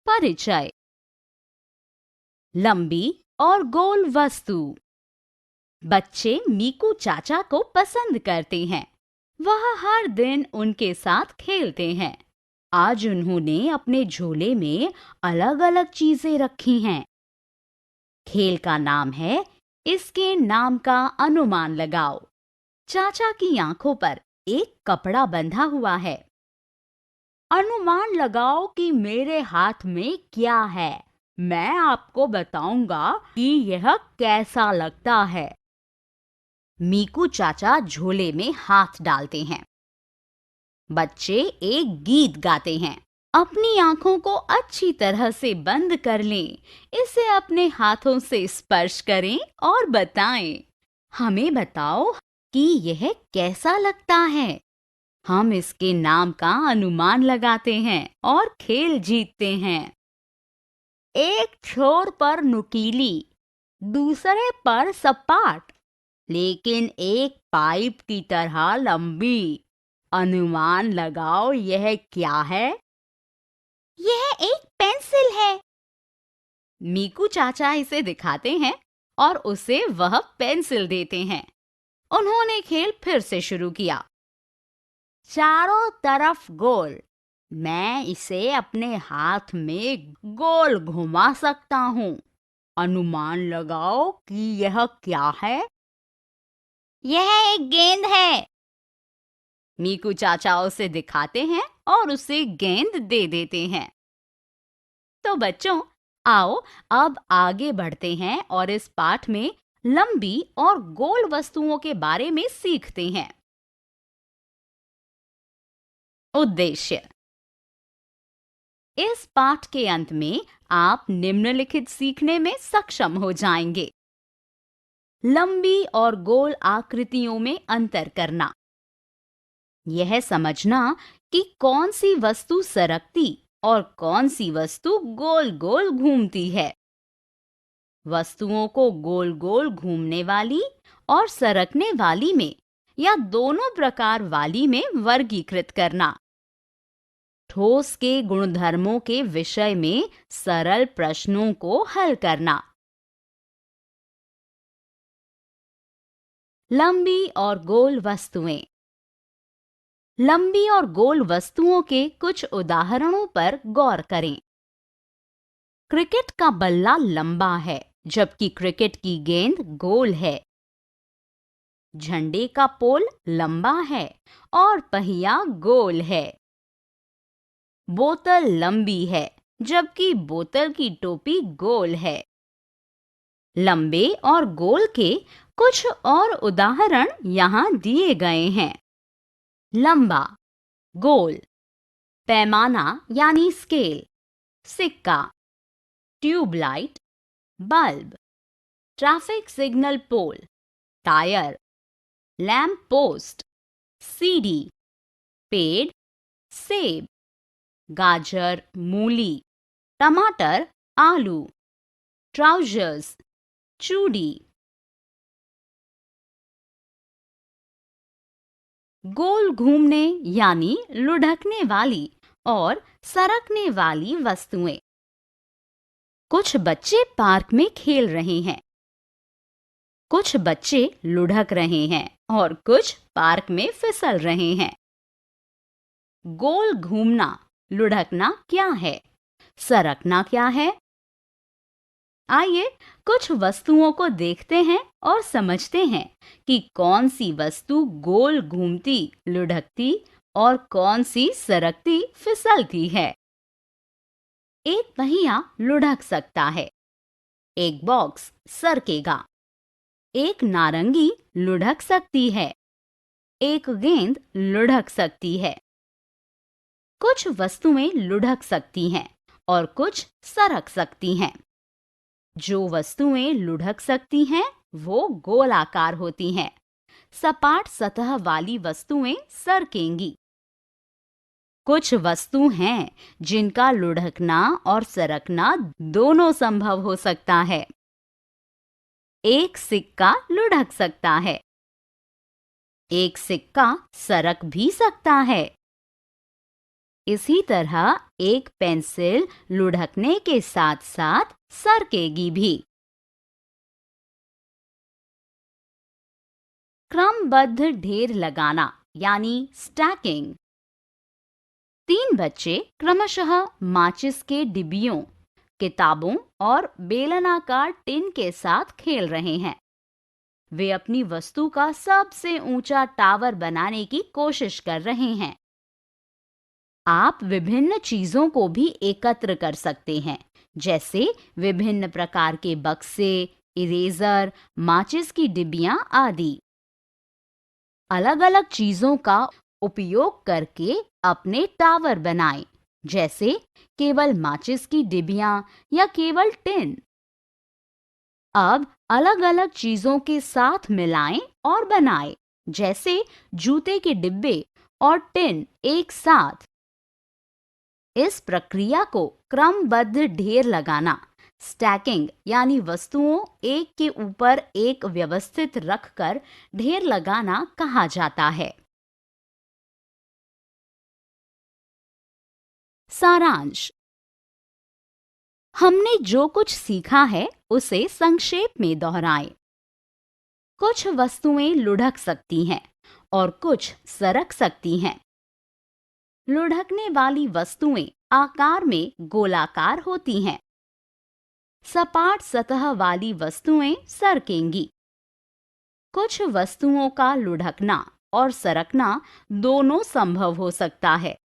परिचय। लंबी और गोल वस्तु। बच्चे मीकू चाचा को पसंद करते हैं। वह हर दिन उनके साथ खेलते हैं। आज उन्होंने अपने झोले में अलग-अलग चीजें रखी हैं। खेल का नाम है इसके नाम का अनुमान लगाओ। चाचा की आंखों पर एक कपड़ा बंधा हुआ है। अनुमान लगाओ कि मेरे हाथ में क्या है। मैं आपको बताऊंगा कि यह कैसा लगता है। मीकू चाचा झोले में हाथ डालते हैं। बच्चे एक गीत गाते हैं। अपनी आंखों को अच्छी तरह से बंद कर लें। इसे अपने हाथों से स्पर्श करें और बताएं। हमें बताओ कि यह कैसा लगता है। हम इसके नाम का अनुमान लगाते हैं और खेल जीतते हैं। एक छोर पर नुकीली, दूसरे पर सपाट, लेकिन एक पाइप की तरह लंबी। अनुमान लगाओ यह क्या है? यह एक पेंसिल है। मीकू चाचा इसे दिखाते हैं और उसे वह पेंसिल देते हैं। उन्होंने खेल फिर से शुरू किया। चारों तरफ गोल। मैं इसे अपने हाथ में गोल घुमा सकता हूँ। अनुमान लगाओ कि यह क्या है? यह एक गेंद है। मीकू चाचा उसे दिखाते हैं और उसे गेंद दे देते हैं। तो बच्चों, आओ अब आगे बढ़ते हैं और इस पाठ में लंबी और गोल वस्तुओं के बारे में सीखते हैं। उद्देश्य। इस पाठ के अंत में आप निम्नलिखित सीखने में सक्षम हो जाएंगे। लंबी और गोल आकृतियों में अंतर करना। यह समझना कि कौन सी वस्तु सरकती और कौन सी वस्तु गोल गोल घूमती है। वस्तुओं को गोल गोल घूमने वाली और सरकने वाली में या दोनों प्रकार वाली में वर्गीकृत करना। ठोस के गुणधर्मों के विषय में सरल प्रश्नों को हल करना। लंबी और गोल वस्तुएं। लंबी और गोल वस्तुओं के कुछ उदाहरणों पर गौर करें। क्रिकेट का बल्ला लंबा है, जबकि क्रिकेट की गेंद गोल है। झंडे का पोल लंबा है और पहिया गोल है। बोतल लंबी है, जबकि बोतल की टोपी गोल है। लंबे और गोल के कुछ और उदाहरण यहाँ दिए गए हैं। लंबा, गोल, पैमाना यानी स्केल, सिक्का, ट्यूबलाइट, बल्ब, ट्रैफिक सिग्नल पोल, टायर, लैंप पोस्ट, सीढ़ी, पेड़, सेब, गाजर, मूली, टमाटर, आलू, ट्राउजर्स, चूड़ी। गोल घूमने यानी लुढ़कने वाली और सरकने वाली वस्तुएं। कुछ बच्चे पार्क में खेल रहे हैं। कुछ बच्चे लुढ़क रहे हैं और कुछ पार्क में फिसल रहे हैं। गोल घूमना, लुढ़कना क्या है? सरकना क्या है? आइए कुछ वस्तुओं को देखते हैं और समझते हैं कि कौन सी वस्तु गोल घूमती, लुढ़कती और कौन सी सरकती, फिसलती है। एक पहिया लुढ़क सकता है। एक बॉक्स सरकेगा। एक नारंगी लुढ़क सकती है। एक गेंद लुढ़क सकती है। कुछ वस्तुएं लुढ़क सकती हैं और कुछ सरक सकती हैं। जो वस्तुएं लुढ़क सकती हैं वो गोलाकार होती हैं। सपाट सतह वाली वस्तुएं सरकेंगी। कुछ वस्तु हैं जिनका लुढ़कना और सरकना दोनों संभव हो सकता है। एक सिक्का लुढ़क सकता है। एक सिक्का सरक भी सकता है। इसी तरह एक पेंसिल लुढ़कने के साथ साथ सरकेगी भी। क्रमबद्ध ढेर लगाना यानी स्टैकिंग। 3 बच्चे क्रमशः माचिस के डिब्बियों, किताबों और बेलनाकार टिन के साथ खेल रहे हैं। वे अपनी वस्तु का सबसे ऊंचा टावर बनाने की कोशिश कर रहे हैं। आप विभिन्न चीजों को भी एकत्र कर सकते हैं, जैसे विभिन्न प्रकार के बक्से, इरेजर, माचिस की डिब्बियां आदि। अलग-अलग चीजों का उपयोग करके अपने टावर बनाएं, जैसे केवल माचिस की डिब्बियां या केवल टिन। अब अलग-अलग चीजों के साथ मिलाएं और बनाएं, जैसे जूते के डिब्बे और टिन एक साथ। इस प्रक्रिया को क्रमबद्ध ढेर लगाना, स्टैकिंग यानी वस्तुओं एक के ऊपर एक व्यवस्थित रखकर ढेर लगाना कहा जाता है। सारांश। हमने जो कुछ सीखा है उसे संक्षेप में दोहराएं। कुछ वस्तुएं लुढ़क सकती हैं और कुछ सरक सकती हैं। लुढ़कने वाली वस्तुएं आकार में गोलाकार होती हैं। सपाट सतह वाली वस्तुएं सरकेंगी। कुछ वस्तुओं का लुढ़कना और सरकना दोनों संभव हो सकता है।